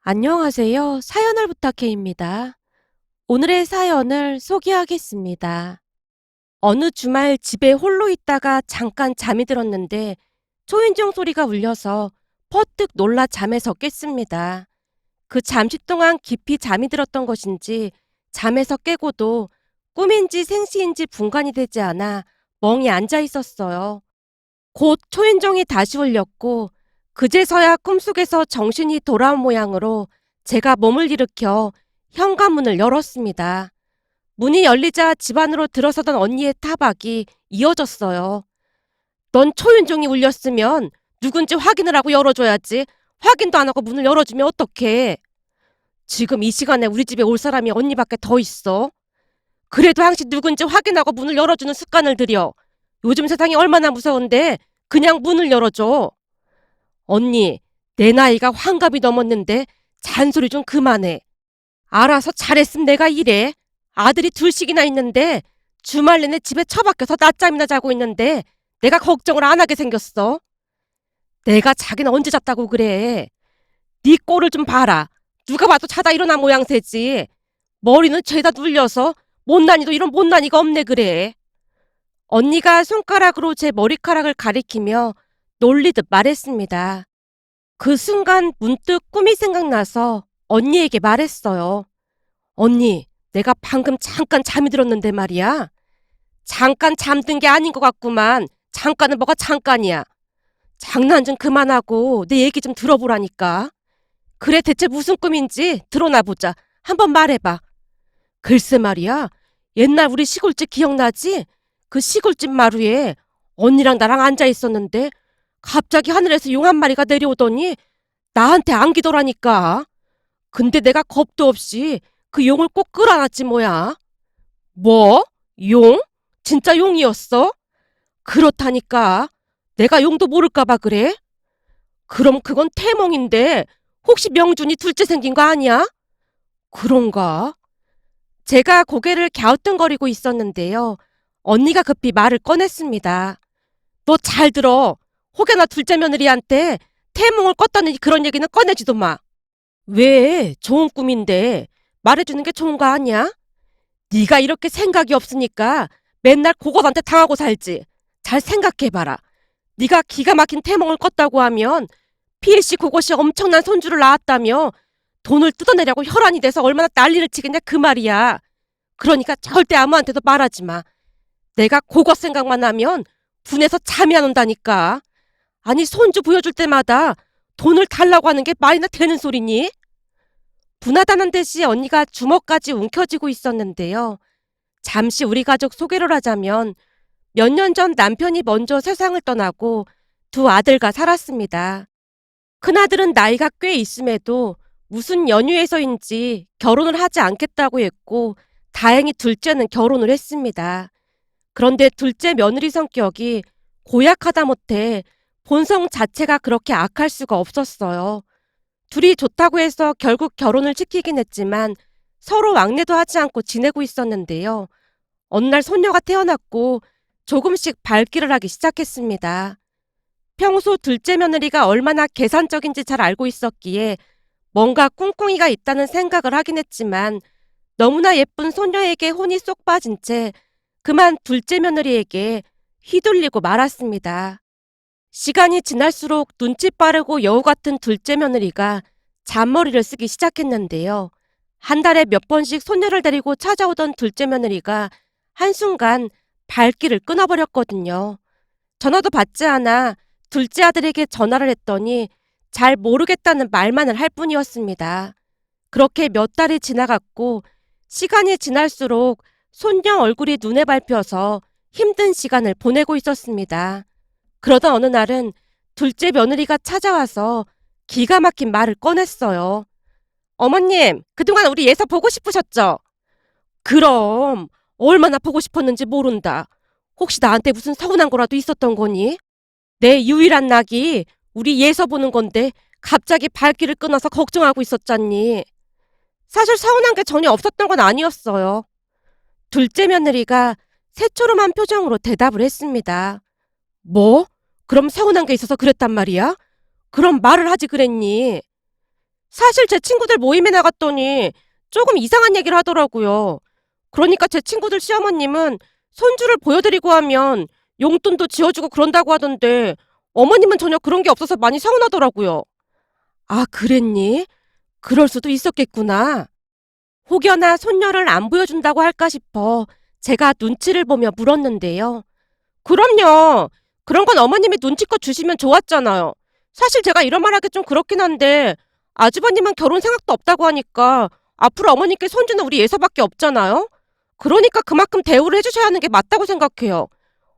안녕하세요. 사연을 부탁해입니다. 오늘의 사연을 소개하겠습니다. 어느 주말 집에 홀로 있다가 잠깐 잠이 들었는데 초인종 소리가 울려서 퍼뜩 놀라 잠에서 깼습니다. 그 잠시 동안 깊이 잠이 들었던 것인지 잠에서 깨고도 꿈인지 생시인지 분간이 되지 않아 멍이 앉아 있었어요. 곧 초인종이 다시 울렸고 그제서야 꿈속에서 정신이 돌아온 모양으로 제가 몸을 일으켜 현관문을 열었습니다. 문이 열리자 집 안으로 들어서던 언니의 타박이 이어졌어요. 넌 초인종이 울렸으면 누군지 확인을 하고 열어줘야지. 확인도 안 하고 문을 열어주면 어떡해. 지금 이 시간에 우리 집에 올 사람이 언니밖에 더 있어. 그래도 항시 누군지 확인하고 문을 열어주는 습관을 들여. 요즘 세상이 얼마나 무서운데 그냥 문을 열어줘. 언니, 내 나이가 환갑이 넘었는데 잔소리 좀 그만해. 알아서 잘했음 내가 이래. 아들이 둘씩이나 있는데 주말 내내 집에 처박혀서 낮잠이나 자고 있는데 내가 걱정을 안 하게 생겼어. 내가 자기는 언제 잤다고 그래. 네 꼴을 좀 봐라. 누가 봐도 자다 일어난 모양새지. 머리는 죄다 눌려서 못난이도 이런 못난이가 없네 그래. 언니가 손가락으로 제 머리카락을 가리키며 놀리듯 말했습니다. 그 순간 문득 꿈이 생각나서 언니에게 말했어요. 언니, 내가 방금 잠깐 잠이 들었는데 말이야. 잠깐 잠든 게 아닌 것 같구만. 잠깐은 뭐가 잠깐이야. 장난 좀 그만하고 내 얘기 좀 들어보라니까. 그래 대체 무슨 꿈인지 드러나 보자. 한번 말해봐. 글쎄 말이야. 옛날 우리 시골집 기억나지? 그 시골집 마루에 언니랑 나랑 앉아 있었는데 갑자기 하늘에서 용 한 마리가 내려오더니 나한테 안기더라니까. 근데 내가 겁도 없이 그 용을 꼭 끌어안았지 뭐야. 뭐? 용? 진짜 용이었어? 그렇다니까. 내가 용도 모를까봐 그래? 그럼 그건 태몽인데 혹시 명준이 둘째 생긴 거 아니야? 그런가? 제가 고개를 갸우뚱거리고 있었는데요. 언니가 급히 말을 꺼냈습니다. 너 잘 들어. 혹여나 둘째 며느리한테 태몽을 꿨다는 그런 얘기는 꺼내지도 마. 왜? 좋은 꿈인데 말해주는 게 좋은 거 아니야? 네가 이렇게 생각이 없으니까 맨날 그것한테 당하고 살지. 잘 생각해봐라. 네가 기가 막힌 태몽을 꿨다고 하면 피일씨 그것이 엄청난 손주를 낳았다며 돈을 뜯어내려고 혈안이 돼서 얼마나 난리를 치겠냐 그 말이야. 그러니까 절대 아무한테도 말하지 마. 내가 그것 생각만 하면 분해서 잠이 안 온다니까. 아니 손주 보여줄 때마다 돈을 달라고 하는 게 말이나 되는 소리니? 분하다는 듯이 언니가 주먹까지 움켜쥐고 있었는데요. 잠시 우리 가족 소개를 하자면 몇 년 전 남편이 먼저 세상을 떠나고 두 아들과 살았습니다. 큰아들은 나이가 꽤 있음에도 무슨 연유에서인지 결혼을 하지 않겠다고 했고 다행히 둘째는 결혼을 했습니다. 그런데 둘째 며느리 성격이 고약하다 못해 본성 자체가 그렇게 악할 수가 없었어요. 둘이 좋다고 해서 결국 결혼을 시키긴 했지만 서로 왕래도 하지 않고 지내고 있었는데요. 어느 날 손녀가 태어났고 조금씩 발길을 하기 시작했습니다. 평소 둘째 며느리가 얼마나 계산적인지 잘 알고 있었기에 뭔가 꿍꿍이가 있다는 생각을 하긴 했지만 너무나 예쁜 손녀에게 혼이 쏙 빠진 채 그만 둘째 며느리에게 휘둘리고 말았습니다. 시간이 지날수록 눈치 빠르고 여우 같은 둘째 며느리가 잔머리를 쓰기 시작했는데요. 한 달에 몇 번씩 손녀를 데리고 찾아오던 둘째 며느리가 한순간 발길을 끊어버렸거든요. 전화도 받지 않아 둘째 아들에게 전화를 했더니 잘 모르겠다는 말만을 할 뿐이었습니다. 그렇게 몇 달이 지나갔고 시간이 지날수록 손녀 얼굴이 눈에 밟혀서 힘든 시간을 보내고 있었습니다. 그러던 어느 날은 둘째 며느리가 찾아와서 기가 막힌 말을 꺼냈어요. 어머님, 그동안 우리 예서 보고 싶으셨죠? 그럼 얼마나 보고 싶었는지 모른다. 혹시 나한테 무슨 서운한 거라도 있었던 거니? 내 유일한 낙이 우리 예서 보는 건데 갑자기 발길을 끊어서 걱정하고 있었잖니. 사실 서운한 게 전혀 없었던 건 아니었어요. 둘째 며느리가 새초롬한 표정으로 대답을 했습니다. 뭐? 그럼 서운한 게 있어서 그랬단 말이야? 그럼 말을 하지 그랬니? 사실 제 친구들 모임에 나갔더니 조금 이상한 얘기를 하더라고요. 그러니까 제 친구들 시어머님은 손주를 보여드리고 하면 용돈도 지어주고 그런다고 하던데 어머님은 전혀 그런 게 없어서 많이 서운하더라고요. 아, 그랬니? 그럴 수도 있었겠구나. 혹여나 손녀를 안 보여준다고 할까 싶어 제가 눈치를 보며 물었는데요. 그럼요. 그런 건 어머님이 눈치껏 주시면 좋았잖아요. 사실 제가 이런 말 하기 좀 그렇긴 한데 아주버님은 결혼 생각도 없다고 하니까 앞으로 어머님께 손주는 우리 예서밖에 없잖아요. 그러니까 그만큼 대우를 해주셔야 하는 게 맞다고 생각해요.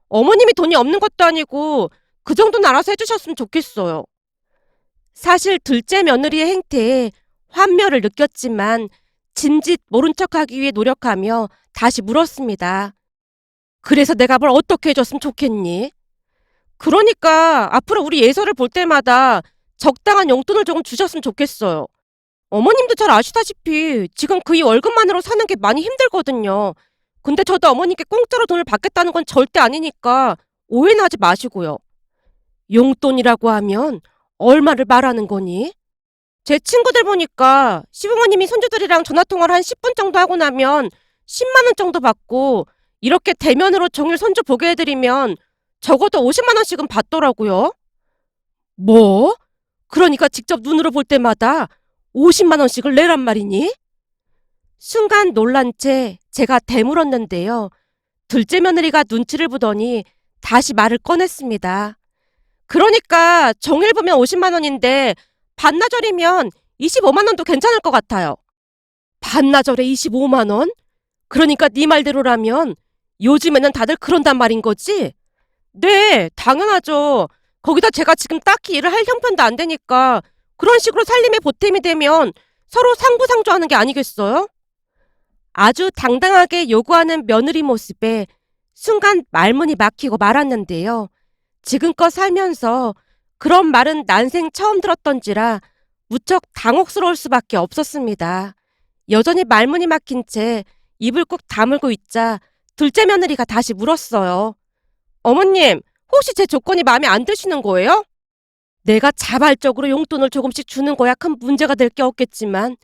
어머님이 돈이 없는 것도 아니고 그 정도는 알아서 해주셨으면 좋겠어요. 사실 둘째 며느리의 행태에 환멸을 느꼈지만 짐짓 모른 척하기 위해 노력하며 다시 물었습니다. 그래서 내가 뭘 어떻게 해줬으면 좋겠니? 그러니까 앞으로 우리 예서를 볼 때마다 적당한 용돈을 조금 주셨으면 좋겠어요. 어머님도 잘 아시다시피 지금 그이 월급만으로 사는 게 많이 힘들거든요. 근데 저도 어머님께 공짜로 돈을 받겠다는 건 절대 아니니까 오해는 하지 마시고요. 용돈이라고 하면 얼마를 말하는 거니? 제 친구들 보니까 시부모님이 손주들이랑 전화통화를 한 10분 정도 하고 나면 10만 원 정도 받고 이렇게 대면으로 종일 손주 보게 해드리면 적어도 50만 원씩은 받더라고요. 뭐? 그러니까 직접 눈으로 볼 때마다 50만 원씩을 내란 말이니? 순간 놀란 채 제가 되물었는데요. 둘째 며느리가 눈치를 보더니 다시 말을 꺼냈습니다. 그러니까 종일 보면 50만 원인데 반나절이면 25만 원도 괜찮을 것 같아요. 반나절에 25만 원? 그러니까 네 말대로라면 요즘에는 다들 그런단 말인 거지? 네, 당연하죠. 거기다 제가 지금 딱히 일을 할 형편도 안 되니까 그런 식으로 살림에 보탬이 되면 서로 상부상조하는 게 아니겠어요? 아주 당당하게 요구하는 며느리 모습에 순간 말문이 막히고 말았는데요. 지금껏 살면서 그런 말은 난생 처음 들었던지라 무척 당혹스러울 수밖에 없었습니다. 여전히 말문이 막힌 채 입을 꾹 다물고 있자 둘째 며느리가 다시 물었어요. 어머님, 혹시 제 조건이 마음에 안 드시는 거예요? 내가 자발적으로 용돈을 조금씩 주는 거야 큰 문제가 될 게 없겠지만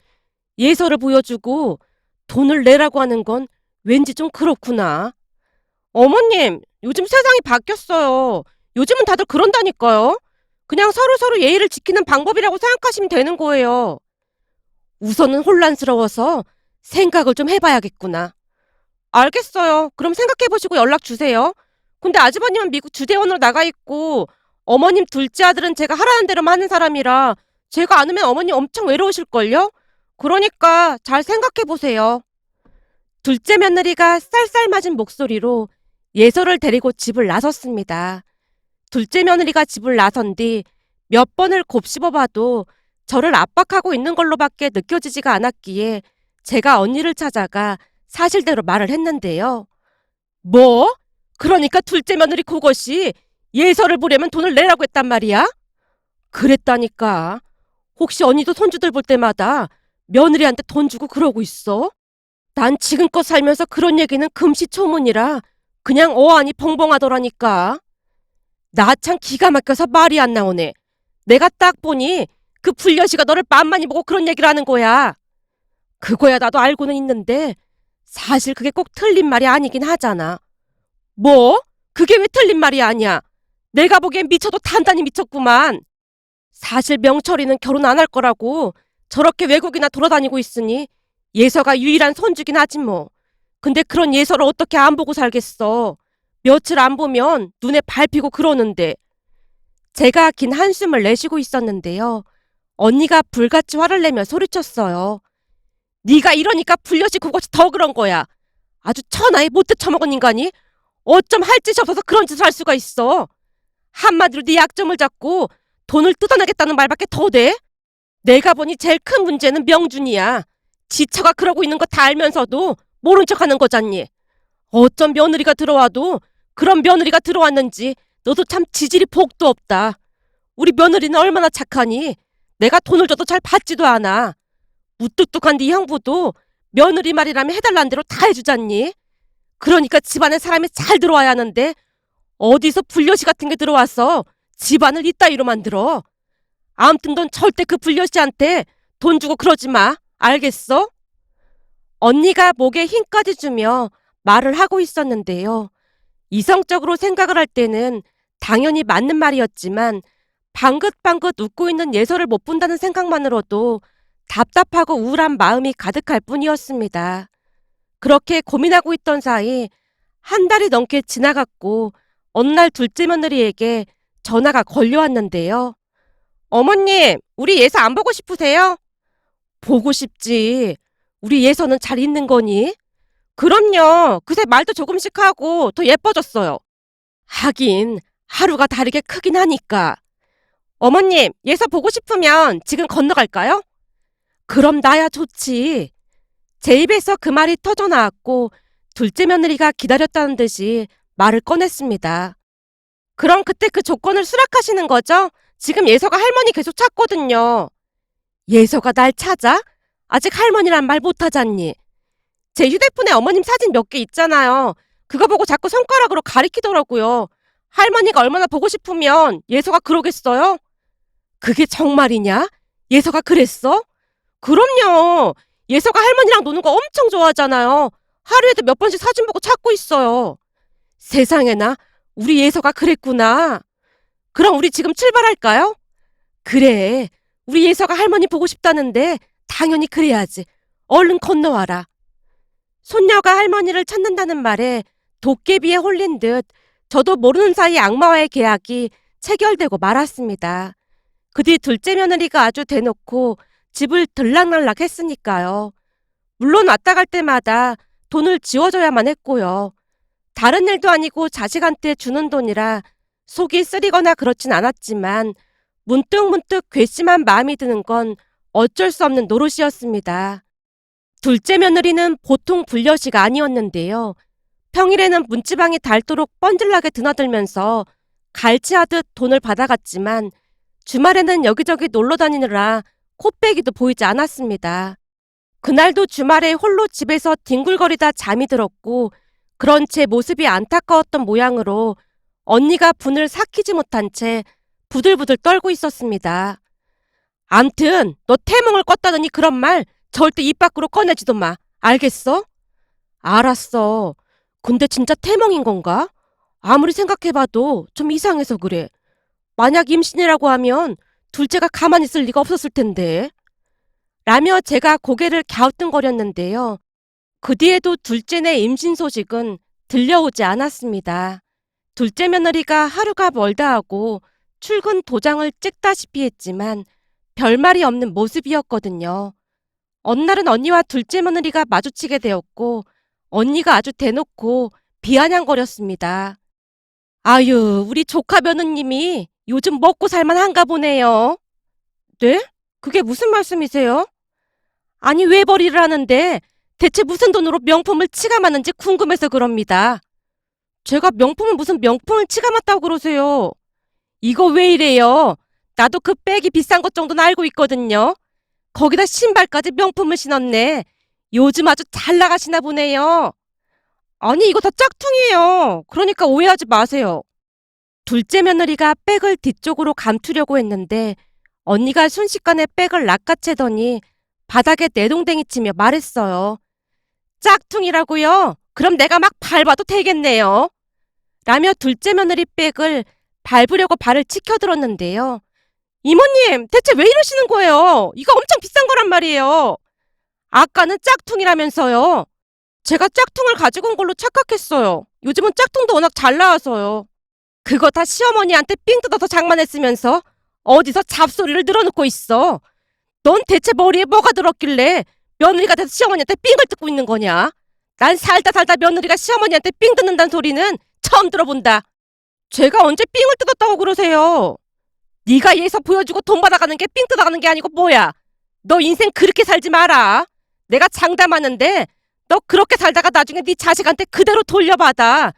예서를 보여주고 돈을 내라고 하는 건 왠지 좀 그렇구나. 어머님, 요즘 세상이 바뀌었어요. 요즘은 다들 그런다니까요. 그냥 서로서로 예의를 지키는 방법이라고 생각하시면 되는 거예요. 우선은 혼란스러워서 생각을 좀 해봐야겠구나. 알겠어요. 그럼 생각해보시고 연락 주세요. 근데 아주버님은 미국 주대원으로 나가 있고 어머님 둘째 아들은 제가 하라는 대로만 하는 사람이라 제가 안 오면 어머님 엄청 외로우실걸요? 그러니까 잘 생각해보세요. 둘째 며느리가 쌀쌀맞은 목소리로 예서를 데리고 집을 나섰습니다. 둘째 며느리가 집을 나선 뒤 몇 번을 곱씹어봐도 저를 압박하고 있는 걸로밖에 느껴지지가 않았기에 제가 언니를 찾아가 사실대로 말을 했는데요. 뭐? 그러니까 둘째 며느리 그것이 예서를 보려면 돈을 내라고 했단 말이야? 그랬다니까. 혹시 언니도 손주들 볼 때마다 며느리한테 돈 주고 그러고 있어? 난 지금껏 살면서 그런 얘기는 금시초문이라 그냥 어안이 벙벙하더라니까. 나 참 기가 막혀서 말이 안 나오네. 내가 딱 보니 그 불려시가 너를 빤빤히 보고 그런 얘기를 하는 거야. 그거야 나도 알고는 있는데 사실 그게 꼭 틀린 말이 아니긴 하잖아. 뭐? 그게 왜 틀린 말이 아니야? 내가 보기엔 미쳐도 단단히 미쳤구만. 사실 명철이는 결혼 안 할 거라고 저렇게 외국이나 돌아다니고 있으니 예서가 유일한 손주긴 하지 뭐. 근데 그런 예서를 어떻게 안 보고 살겠어. 며칠 안 보면 눈에 밟히고 그러는데. 제가 긴 한숨을 내쉬고 있었는데요. 언니가 불같이 화를 내며 소리쳤어요. 네가 이러니까 불려시 그것이 더 그런 거야. 아주 천하에 못돼 처먹은 인간이 어쩜 할 짓이 없어서 그런 짓을 할 수가 있어. 한마디로 네 약점을 잡고 돈을 뜯어내겠다는 말밖에 더 돼? 내가 보니 제일 큰 문제는 명준이야. 지처가 그러고 있는 거 다 알면서도 모른 척하는 거잖니. 어쩜 며느리가 들어와도 그런 며느리가 들어왔는지 너도 참 지질이 복도 없다. 우리 며느리는 얼마나 착하니? 내가 돈을 줘도 잘 받지도 않아. 무뚝뚝한 네 형부도 며느리 말이라면 해달라는 대로 다 해주잖니. 그러니까 집안에 사람이 잘 들어와야 하는데 어디서 불려시 같은 게 들어와서 집안을 이따위로 만들어. 아무튼 넌 절대 그 불려시한테 돈 주고 그러지 마. 알겠어? 언니가 목에 힘까지 주며 말을 하고 있었는데요. 이성적으로 생각을 할 때는 당연히 맞는 말이었지만 방긋방긋 웃고 있는 예서를 못 본다는 생각만으로도 답답하고 우울한 마음이 가득할 뿐이었습니다. 그렇게 고민하고 있던 사이 한 달이 넘게 지나갔고 어느 날 둘째 며느리에게 전화가 걸려왔는데요. 어머님, 우리 예서 안 보고 싶으세요? 보고 싶지. 우리 예서는 잘 있는 거니? 그럼요. 그새 말도 조금씩 하고 더 예뻐졌어요. 하긴 하루가 다르게 크긴 하니까. 어머님, 예서 보고 싶으면 지금 건너갈까요? 그럼 나야 좋지. 제 입에서 그 말이 터져나왔고 둘째 며느리가 기다렸다는 듯이 말을 꺼냈습니다. 그럼 그때 그 조건을 수락하시는 거죠? 지금 예서가 할머니 계속 찾거든요. 예서가 날 찾아? 아직 할머니란 말 못하잖니. 제 휴대폰에 어머님 사진 몇 개 있잖아요. 그거 보고 자꾸 손가락으로 가리키더라고요. 할머니가 얼마나 보고 싶으면 예서가 그러겠어요? 그게 정말이냐? 예서가 그랬어? 그럼요. 예서가 할머니랑 노는 거 엄청 좋아하잖아요. 하루에도 몇 번씩 사진 보고 찾고 있어요. 세상에나, 우리 예서가 그랬구나. 그럼 우리 지금 출발할까요? 그래. 우리 예서가 할머니 보고 싶다는데 당연히 그래야지. 얼른 건너와라. 손녀가 할머니를 찾는다는 말에 도깨비에 홀린 듯 저도 모르는 사이 악마와의 계약이 체결되고 말았습니다. 그 뒤 둘째 며느리가 아주 대놓고 집을 들락날락 했으니까요. 물론 왔다 갈 때마다 돈을 지워줘야만 했고요. 다른 일도 아니고 자식한테 주는 돈이라 속이 쓰리거나 그렇진 않았지만 문득문득 괘씸한 마음이 드는 건 어쩔 수 없는 노릇이었습니다. 둘째 며느리는 보통 불려시가 아니었는데요. 평일에는 문지방이 닳도록 뻔질나게 드나들면서 갈치하듯 돈을 받아갔지만 주말에는 여기저기 놀러 다니느라 코빼기도 보이지 않았습니다. 그날도 주말에 홀로 집에서 뒹굴거리다 잠이 들었고 그런 제 모습이 안타까웠던 모양으로 언니가 분을 삭히지 못한 채 부들부들 떨고 있었습니다. 암튼 너 태몽을 꿨다더니 그런 말 절대 입 밖으로 꺼내지도 마. 알겠어? 알았어. 근데 진짜 태몽인 건가? 아무리 생각해봐도 좀 이상해서 그래. 만약 임신이라고 하면 둘째가 가만히 있을 리가 없었을 텐데. 라며 제가 고개를 갸우뚱거렸는데요. 그 뒤에도 둘째네 임신 소식은 들려오지 않았습니다. 둘째 며느리가 하루가 멀다 하고 출근 도장을 찍다시피 했지만 별말이 없는 모습이었거든요. 어느 날은 언니와 둘째 며느리가 마주치게 되었고 언니가 아주 대놓고 비아냥거렸습니다. 아유, 우리 조카 며느님이 요즘 먹고 살만한가 보네요. 네? 그게 무슨 말씀이세요? 아니, 외벌이를 하는데 대체 무슨 돈으로 명품을 치감았는지 궁금해서 그럽니다. 제가 명품을 무슨 명품을 치감았다고 그러세요? 이거 왜 이래요? 나도 그 백이 비싼 것 정도는 알고 있거든요. 거기다 신발까지 명품을 신었네. 요즘 아주 잘 나가시나 보네요. 아니, 이거 다 짝퉁이에요. 그러니까 오해하지 마세요. 둘째 며느리가 백을 뒤쪽으로 감추려고 했는데 언니가 순식간에 백을 낚아채더니 바닥에 내동댕이 치며 말했어요. 짝퉁이라고요? 그럼 내가 막 밟아도 되겠네요. 라며 둘째 며느리 백을 밟으려고 발을 치켜들었는데요. 이모님, 대체 왜 이러시는 거예요? 이거 엄청 비싼 거란 말이에요. 아까는 짝퉁이라면서요. 제가 짝퉁을 가지고 온 걸로 착각했어요. 요즘은 짝퉁도 워낙 잘 나와서요. 그거 다 시어머니한테 삥 뜯어서 장만했으면서 어디서 잡소리를 늘어놓고 있어. 넌 대체 머리에 뭐가 들었길래 며느리가 돼서 시어머니한테 삥을 뜯고 있는 거냐? 난 살다 살다 며느리가 시어머니한테 삥 뜯는다는 소리는 처음 들어본다. 제가 언제 삥을 뜯었다고 그러세요? 네가 예서 보여주고 돈 받아가는 게 삥 뜯어가는 게 아니고 뭐야? 너 인생 그렇게 살지 마라. 내가 장담하는데 너 그렇게 살다가 나중에 네 자식한테 그대로 돌려받아.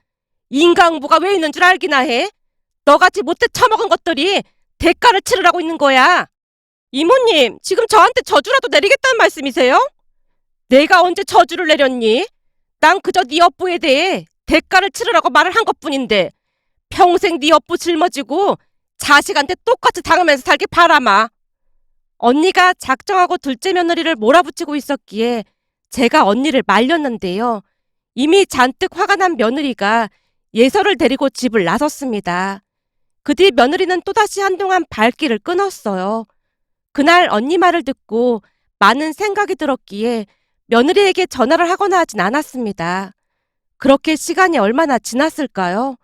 인과응보가 왜 있는 줄 알기나 해? 너같이 못돼 처먹은 것들이 대가를 치르라고 있는 거야. 이모님, 지금 저한테 저주라도 내리겠다는 말씀이세요? 내가 언제 저주를 내렸니? 난 그저 네 업보에 대해 대가를 치르라고 말을 한 것뿐인데 평생 네 업보 짊어지고 자식한테 똑같이 당하면서 살길 바라마. 언니가 작정하고 둘째 며느리를 몰아붙이고 있었기에 제가 언니를 말렸는데요. 이미 잔뜩 화가 난 며느리가 예서를 데리고 집을 나섰습니다. 그 뒤 며느리는 또다시 한동안 발길을 끊었어요. 그날 언니 말을 듣고 많은 생각이 들었기에 며느리에게 전화를 하거나 하진 않았습니다. 그렇게 시간이 얼마나 지났을까요?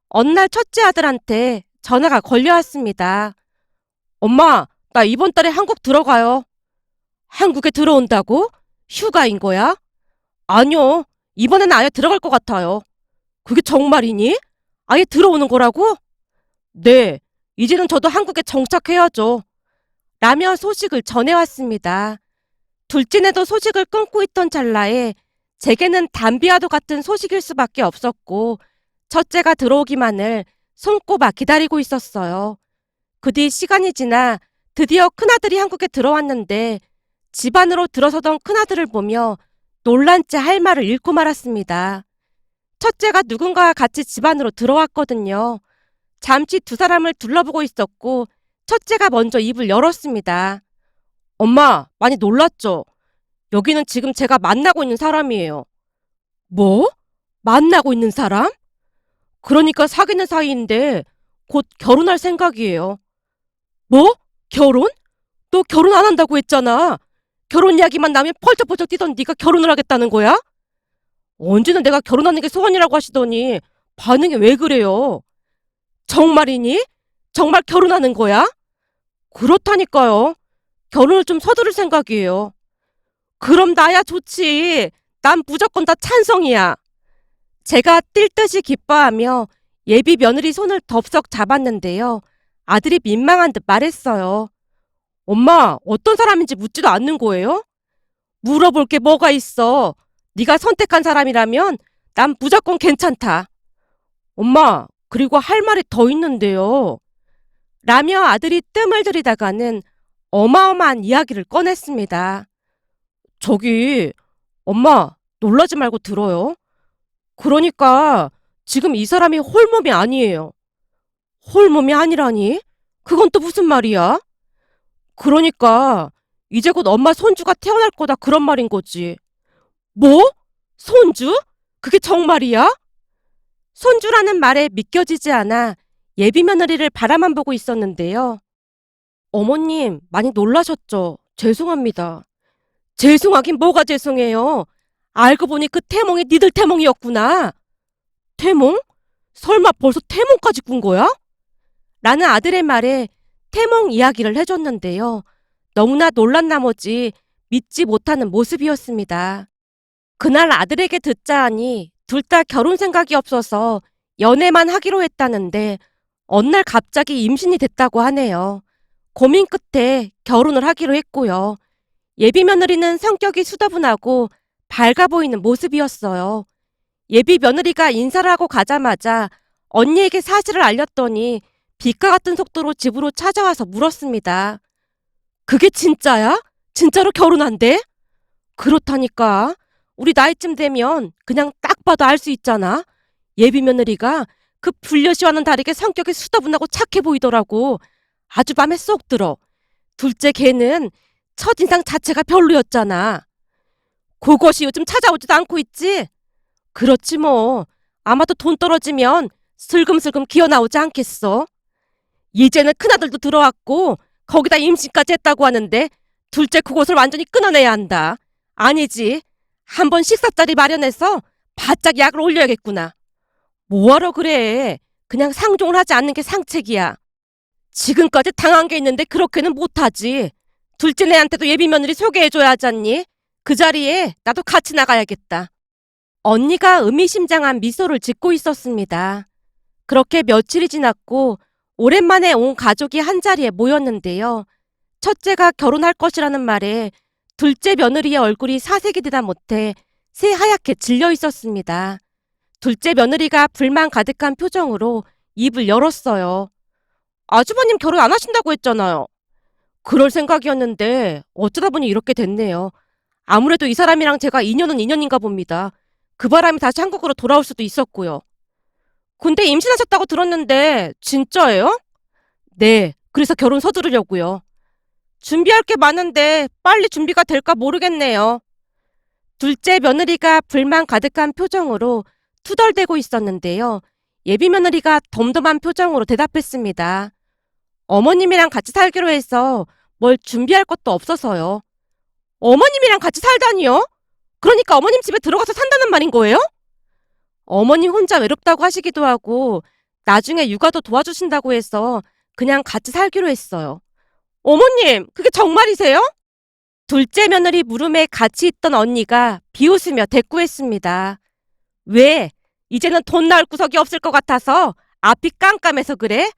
어느 날 첫째 아들한테 전화가 걸려왔습니다. 엄마, 나 이번 달에 한국 들어가요. 한국에 들어온다고? 휴가인 거야? 아니요. 이번엔 아예 들어갈 것 같아요. 그게 정말이니? 아예 들어오는 거라고? 네. 이제는 저도 한국에 정착해야죠. 라며 소식을 전해왔습니다. 둘째네도 소식을 끊고 있던 찰나에 제게는 담비와도 같은 소식일 수밖에 없었고 첫째가 들어오기만을 손꼽아 기다리고 있었어요. 그 뒤 시간이 지나 드디어 큰아들이 한국에 들어왔는데 집 안으로 들어서던 큰아들을 보며 놀란 채 할 말을 잃고 말았습니다. 첫째가 누군가와 같이 집 안으로 들어왔거든요. 잠시 두 사람을 둘러보고 있었고 첫째가 먼저 입을 열었습니다. 엄마, 많이 놀랐죠? 여기는 지금 제가 만나고 있는 사람이에요. 뭐? 만나고 있는 사람? 그러니까 사귀는 사이인데 곧 결혼할 생각이에요. 뭐? 결혼? 너 결혼 안 한다고 했잖아. 결혼 이야기만 나면 펄쩍펄쩍 뛰던 네가 결혼을 하겠다는 거야? 언제는 내가 결혼하는 게 소원이라고 하시더니 반응이 왜 그래요? 정말이니? 정말 결혼하는 거야? 그렇다니까요. 결혼을 좀 서두를 생각이에요. 그럼 나야 좋지. 난 무조건 다 찬성이야. 제가 뛸 듯이 기뻐하며 예비 며느리 손을 덥석 잡았는데요. 아들이 민망한 듯 말했어요. 엄마, 어떤 사람인지 묻지도 않는 거예요? 물어볼 게 뭐가 있어. 네가 선택한 사람이라면 난 무조건 괜찮다. 엄마, 그리고 할 말이 더 있는데요. 라며 아들이 뜸을 들이다가는 어마어마한 이야기를 꺼냈습니다. 저기, 엄마, 놀라지 말고 들어요. 그러니까 지금 이 사람이 홀몸이 아니에요. 홀몸이 아니라니? 그건 또 무슨 말이야? 그러니까 이제 곧 엄마 손주가 태어날 거다 그런 말인 거지. 뭐? 손주? 그게 정말이야? 손주라는 말에 믿겨지지 않아 예비 며느리를 바라만 보고 있었는데요. 어머님, 많이 놀라셨죠? 죄송합니다. 죄송하긴 뭐가 죄송해요. 알고 보니 그 태몽이 니들 태몽이었구나. 태몽? 설마 벌써 태몽까지 꾼 거야? 라는 아들의 말에 태몽 이야기를 해줬는데요. 너무나 놀란 나머지 믿지 못하는 모습이었습니다. 그날 아들에게 듣자 하니 둘 다 결혼 생각이 없어서 연애만 하기로 했다는데 어느 날 갑자기 임신이 됐다고 하네요. 고민 끝에 결혼을 하기로 했고요. 예비 며느리는 성격이 수다분하고 밝아 보이는 모습이었어요. 예비 며느리가 인사를 하고 가자마자 언니에게 사실을 알렸더니 빛과 같은 속도로 집으로 찾아와서 물었습니다. 그게 진짜야? 진짜로 결혼한대? 그렇다니까. 우리 나이쯤 되면 그냥 딱 봐도 알 수 있잖아. 예비 며느리가 그 불려시와는 다르게 성격이 수다분하고 착해 보이더라고. 아주 맘에 쏙 들어. 둘째 걔는 첫인상 자체가 별로였잖아. 그것이 요즘 찾아오지도 않고 있지? 그렇지 뭐. 아마도 돈 떨어지면 슬금슬금 기어 나오지 않겠어? 이제는 큰아들도 들어왔고 거기다 임신까지 했다고 하는데 둘째 그곳을 완전히 끊어내야 한다. 아니지. 한번 식사자리 마련해서 바짝 약을 올려야겠구나. 뭐하러 그래. 그냥 상종을 하지 않는 게 상책이야. 지금까지 당한 게 있는데 그렇게는 못하지. 둘째 내한테도 예비 며느리 소개해줘야 하잖니. 그 자리에 나도 같이 나가야겠다. 언니가 의미심장한 미소를 짓고 있었습니다. 그렇게 며칠이 지났고 오랜만에 온 가족이 한자리에 모였는데요. 첫째가 결혼할 것이라는 말에 둘째 며느리의 얼굴이 사색이 되다 못해 새하얗게 질려 있었습니다. 둘째 며느리가 불만 가득한 표정으로 입을 열었어요. 아주버님 결혼 안 하신다고 했잖아요. 그럴 생각이었는데 어쩌다 보니 이렇게 됐네요. 아무래도 이 사람이랑 제가 인연은 인연인가 봅니다. 그 바람이 다시 한국으로 돌아올 수도 있었고요. 근데 임신하셨다고 들었는데 진짜예요? 네, 그래서 결혼 서두르려고요. 준비할 게 많은데 빨리 준비가 될까 모르겠네요. 둘째 며느리가 불만 가득한 표정으로 투덜대고 있었는데요. 예비 며느리가 덤덤한 표정으로 대답했습니다. 어머님이랑 같이 살기로 해서 뭘 준비할 것도 없어서요. 어머님이랑 같이 살다니요? 그러니까 어머님 집에 들어가서 산다는 말인 거예요? 어머님 혼자 외롭다고 하시기도 하고 나중에 육아도 도와주신다고 해서 그냥 같이 살기로 했어요. 어머님, 그게 정말이세요? 둘째 며느리 물음에 같이 있던 언니가 비웃으며 대꾸했습니다. 왜? 이제는 돈 나올 구석이 없을 것 같아서 앞이 깜깜해서 그래?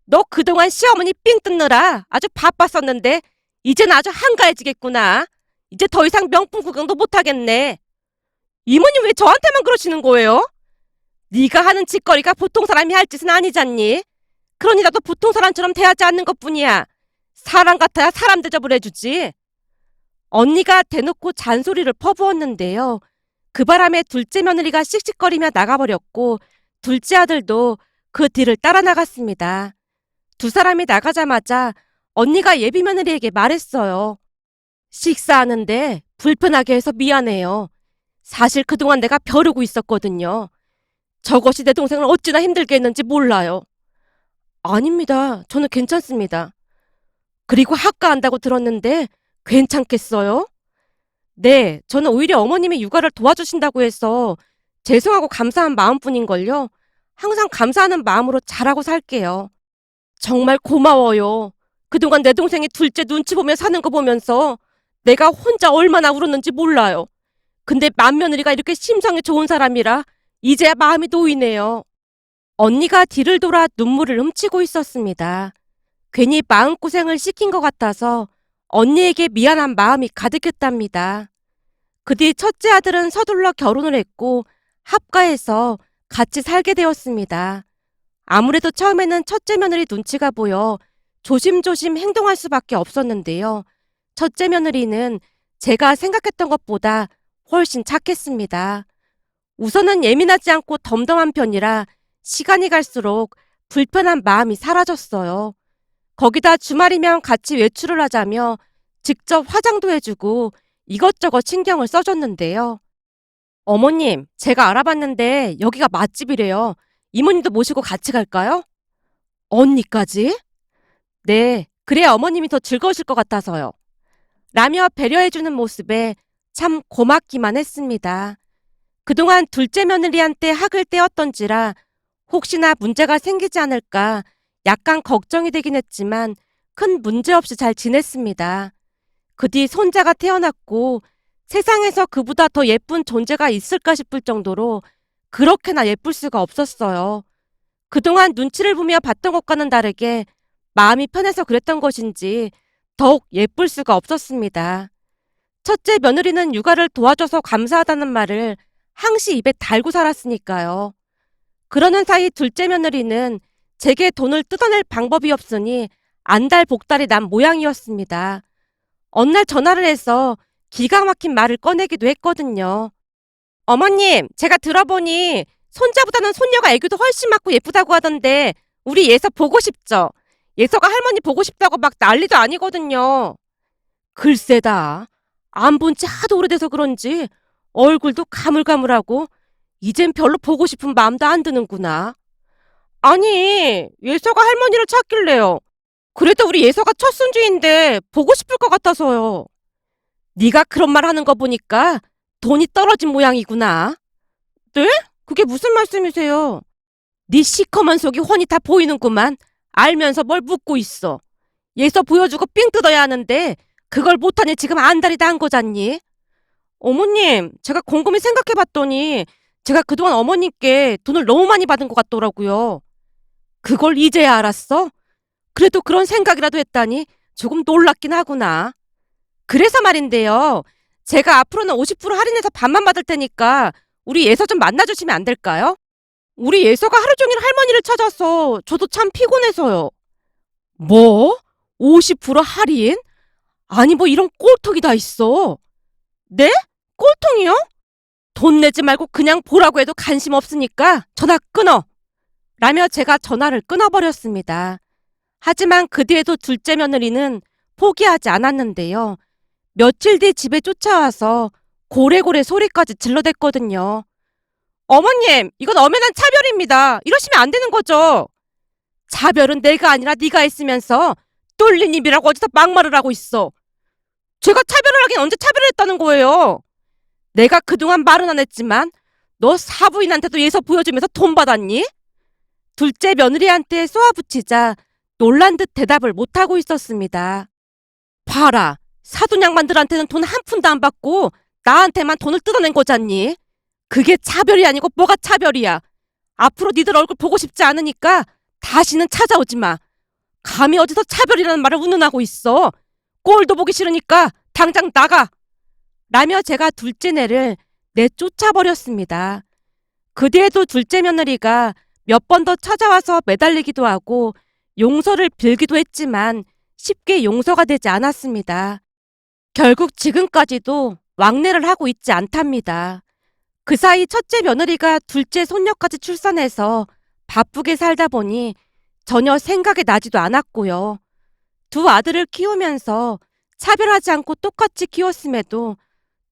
너 그동안 시어머니 삥 뜯느라 아주 바빴었는데 이젠 아주 한가해지겠구나. 이제 더 이상 명품 구경도 못하겠네. 이모님 왜 저한테만 그러시는 거예요? 네가 하는 짓거리가 보통 사람이 할 짓은 아니잖니. 그러니 나도 보통 사람처럼 대하지 않는 것뿐이야. 사람 같아야 사람 대접을 해주지. 언니가 대놓고 잔소리를 퍼부었는데요. 그 바람에 둘째 며느리가 씩씩거리며 나가버렸고 둘째 아들도 그 뒤를 따라 나갔습니다. 두 사람이 나가자마자 언니가 예비 며느리에게 말했어요. 식사하는데 불편하게 해서 미안해요. 사실 그동안 내가 벼르고 있었거든요. 저것이 내 동생을 어찌나 힘들게 했는지 몰라요. 아닙니다. 저는 괜찮습니다. 그리고 학가한다고 들었는데 괜찮겠어요? 네, 저는 오히려 어머님이 육아를 도와주신다고 해서 죄송하고 감사한 마음뿐인걸요. 항상 감사하는 마음으로 잘하고 살게요. 정말 고마워요. 그동안 내 동생이 둘째 눈치 보며 사는 거 보면서 내가 혼자 얼마나 울었는지 몰라요. 근데 맏며느리가 이렇게 심성이 좋은 사람이라 이제야 마음이 놓이네요. 언니가 뒤를 돌아 눈물을 훔치고 있었습니다. 괜히 마음고생을 시킨 것 같아서 언니에게 미안한 마음이 가득했답니다. 그 뒤 첫째 아들은 서둘러 결혼을 했고 합가해서 같이 살게 되었습니다. 아무래도 처음에는 첫째 며느리 눈치가 보여 조심조심 행동할 수밖에 없었는데요. 첫째 며느리는 제가 생각했던 것보다 훨씬 착했습니다. 우선은 예민하지 않고 덤덤한 편이라 시간이 갈수록 불편한 마음이 사라졌어요. 거기다 주말이면 같이 외출을 하자며 직접 화장도 해주고 이것저것 신경을 써줬는데요. 어머님, 제가 알아봤는데 여기가 맛집이래요. 이모님도 모시고 같이 갈까요? 언니까지? 네, 그래야 어머님이 더 즐거우실 것 같아서요. 라며 배려해주는 모습에 참 고맙기만 했습니다. 그동안 둘째 며느리한테 학을 떼었던지라 혹시나 문제가 생기지 않을까 약간 걱정이 되긴 했지만 큰 문제 없이 잘 지냈습니다. 그 뒤 손자가 태어났고 세상에서 그보다 더 예쁜 존재가 있을까 싶을 정도로 그렇게나 예쁠 수가 없었어요. 그동안 눈치를 보며 봤던 것과는 다르게 마음이 편해서 그랬던 것인지 더욱 예쁠 수가 없었습니다. 첫째 며느리는 육아를 도와줘서 감사하다는 말을 항시 입에 달고 살았으니까요. 그러는 사이 둘째 며느리는 제게 돈을 뜯어낼 방법이 없으니 안달복달이 난 모양이었습니다. 어느 날 전화를 해서 기가 막힌 말을 꺼내기도 했거든요. 어머님, 제가 들어보니 손자보다는 손녀가 애교도 훨씬 많고 예쁘다고 하던데 우리 예서 보고 싶죠? 예서가 할머니 보고 싶다고 막 난리도 아니거든요. 글쎄다. 안 본 지 하도 오래돼서 그런지 얼굴도 가물가물하고 이젠 별로 보고 싶은 마음도 안 드는구나. 아니, 예서가 할머니를 찾길래요. 그래도 우리 예서가 첫 손주인데 보고 싶을 것 같아서요. 네가 그런 말 하는 거 보니까 돈이 떨어진 모양이구나. 네? 그게 무슨 말씀이세요? 네 시커먼 속이 훤히 다 보이는구만. 알면서 뭘 묻고 있어. 예서 보여주고 삥 뜯어야 하는데 그걸 못하니 지금 안달이 난 거잖니? 어머님, 제가 곰곰이 생각해봤더니 제가 그동안 어머님께 돈을 너무 많이 받은 것 같더라고요. 그걸 이제야 알았어? 그래도 그런 생각이라도 했다니 조금 놀랍긴 하구나. 그래서 말인데요. 제가 앞으로는 50% 할인해서 반만 받을 테니까 우리 예서 좀 만나주시면 안 될까요? 우리 예서가 하루 종일 할머니를 찾아서 저도 참 피곤해서요. 뭐? 50% 할인? 아니 뭐 이런 꼴통이 다 있어. 네? 꼴통이요? 돈 내지 말고 그냥 보라고 해도 관심 없으니까 전화 끊어. 라며 제가 전화를 끊어버렸습니다. 하지만 그 뒤에도 둘째 며느리는 포기하지 않았는데요. 며칠 뒤 집에 쫓아와서 고래고래 소리까지 질러댔거든요. 어머님, 이건 엄연한 차별입니다. 이러시면 안 되는 거죠. 차별은 내가 아니라 네가 했으면서 뚫린 입이라고 어디서 막말을 하고 있어. 제가 차별을 하긴 언제 차별을 했다는 거예요. 내가 그동안 말은 안 했지만 너 사부인한테도 예서 보여주면서 돈 받았니? 둘째 며느리한테 쏘아붙이자 놀란 듯 대답을 못하고 있었습니다. 봐라, 사돈 양반들한테는 돈 한 푼도 안 받고 나한테만 돈을 뜯어낸 거잖니? 그게 차별이 아니고 뭐가 차별이야. 앞으로 니들 얼굴 보고 싶지 않으니까 다시는 찾아오지 마. 감히 어디서 차별이라는 말을 운운하고 있어. 꼴도 보기 싫으니까 당장 나가. 라며 제가 둘째네를 내쫓아버렸습니다. 그 뒤에도 둘째 며느리가 몇 번 더 찾아와서 매달리기도 하고 용서를 빌기도 했지만 쉽게 용서가 되지 않았습니다. 결국 지금까지도 왕래를 하고 있지 않답니다. 그 사이 첫째 며느리가 둘째 손녀까지 출산해서 바쁘게 살다 보니 전혀 생각이 나지도 않았고요. 두 아들을 키우면서 차별하지 않고 똑같이 키웠음에도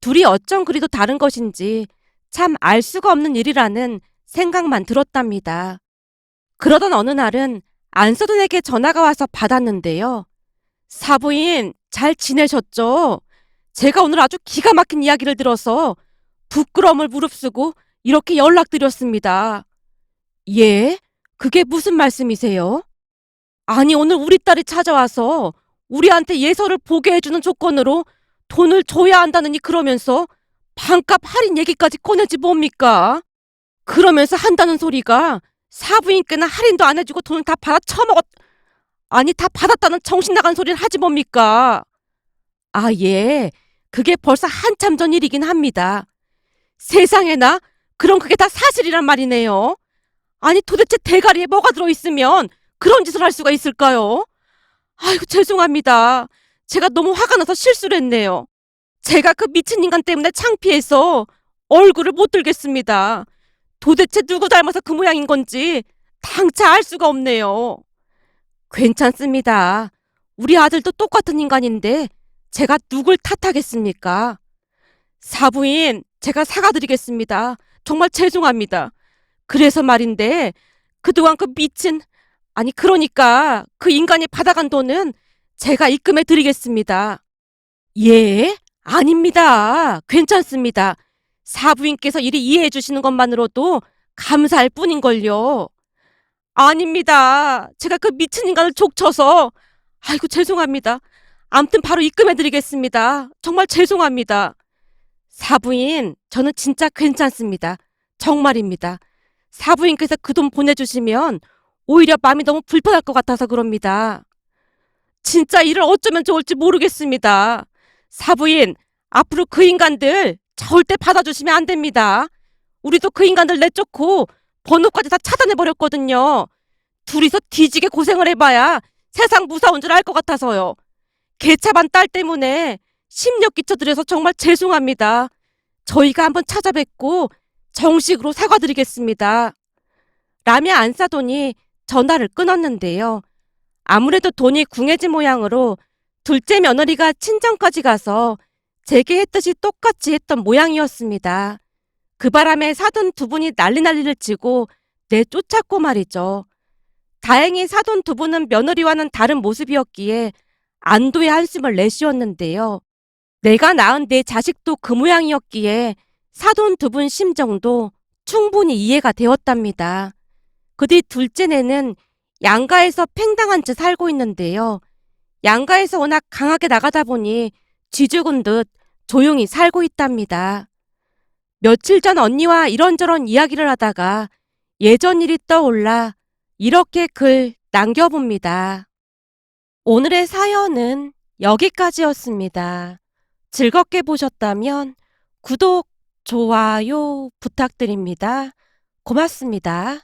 둘이 어쩜 그리도 다른 것인지 참 알 수가 없는 일이라는 생각만 들었답니다. 그러던 어느 날은 안서든에게 전화가 와서 받았는데요. 사부인, 잘 지내셨죠? 제가 오늘 아주 기가 막힌 이야기를 들어서 부끄러움을 무릅쓰고 이렇게 연락드렸습니다. 예? 그게 무슨 말씀이세요? 아니, 오늘 우리 딸이 찾아와서 우리한테 예서를 보게 해주는 조건으로 돈을 줘야 한다느니 그러면서 반값 할인 얘기까지 꺼내지 뭡니까? 그러면서 한다는 소리가 사부인께는 할인도 안 해주고 돈을 다 받아 처먹었, 아니, 다 받았다는 정신 나간 소리를 하지 뭡니까? 아, 예. 그게 벌써 한참 전 일이긴 합니다. 세상에나, 그럼 그게 다 사실이란 말이네요. 아니, 도대체 대가리에 뭐가 들어있으면 그런 짓을 할 수가 있을까요? 아이고, 죄송합니다. 제가 너무 화가 나서 실수를 했네요. 제가 그 미친 인간 때문에 창피해서 얼굴을 못 들겠습니다. 도대체 누구 닮아서 그 모양인 건지 당차 알 수가 없네요. 괜찮습니다. 우리 아들도 똑같은 인간인데 제가 누굴 탓하겠습니까? 사부인, 제가 사과드리겠습니다. 정말 죄송합니다. 그래서 말인데 그동안 그 미친, 아니 그러니까 그 인간이 받아간 돈은 제가 입금해 드리겠습니다. 예? 아닙니다. 괜찮습니다. 사부인께서 이리 이해해 주시는 것만으로도 감사할 뿐인걸요. 아닙니다. 제가 그 미친 인간을 족쳐서, 아이고 죄송합니다. 암튼 바로 입금해 드리겠습니다. 정말 죄송합니다. 사부인, 저는 진짜 괜찮습니다. 정말입니다. 사부인께서 그 돈 보내주시면 오히려 마음이 너무 불편할 것 같아서 그럽니다. 진짜 일을 어쩌면 좋을지 모르겠습니다. 사부인, 앞으로 그 인간들 절대 받아주시면 안 됩니다. 우리도 그 인간들 내쫓고 번호까지 다 차단해버렸거든요. 둘이서 뒤지게 고생을 해봐야 세상 무서운 줄 알 것 같아서요. 개차반 딸 때문에 심력 끼쳐드려서 정말 죄송합니다. 저희가 한번 찾아뵙고 정식으로 사과드리겠습니다. 라며 안사돈이 전화를 끊었는데요. 아무래도 돈이 궁해진 모양으로 둘째 며느리가 친정까지 가서 제게 했듯이 똑같이 했던 모양이었습니다. 그 바람에 사돈 두 분이 난리를 치고 내쫓았고 말이죠. 다행히 사돈 두 분은 며느리와는 다른 모습이었기에 안도의 한숨을 내쉬었는데요. 내가 낳은 내 자식도 그 모양이었기에 사돈 두 분 심정도 충분히 이해가 되었답니다. 그 뒤 둘째네는 양가에서 팽당한 채 살고 있는데요. 양가에서 워낙 강하게 나가다 보니 쥐죽은 듯 조용히 살고 있답니다. 며칠 전 언니와 이런저런 이야기를 하다가 예전 일이 떠올라 이렇게 글 남겨봅니다. 오늘의 사연은 여기까지였습니다. 즐겁게 보셨다면 구독, 좋아요 부탁드립니다. 고맙습니다.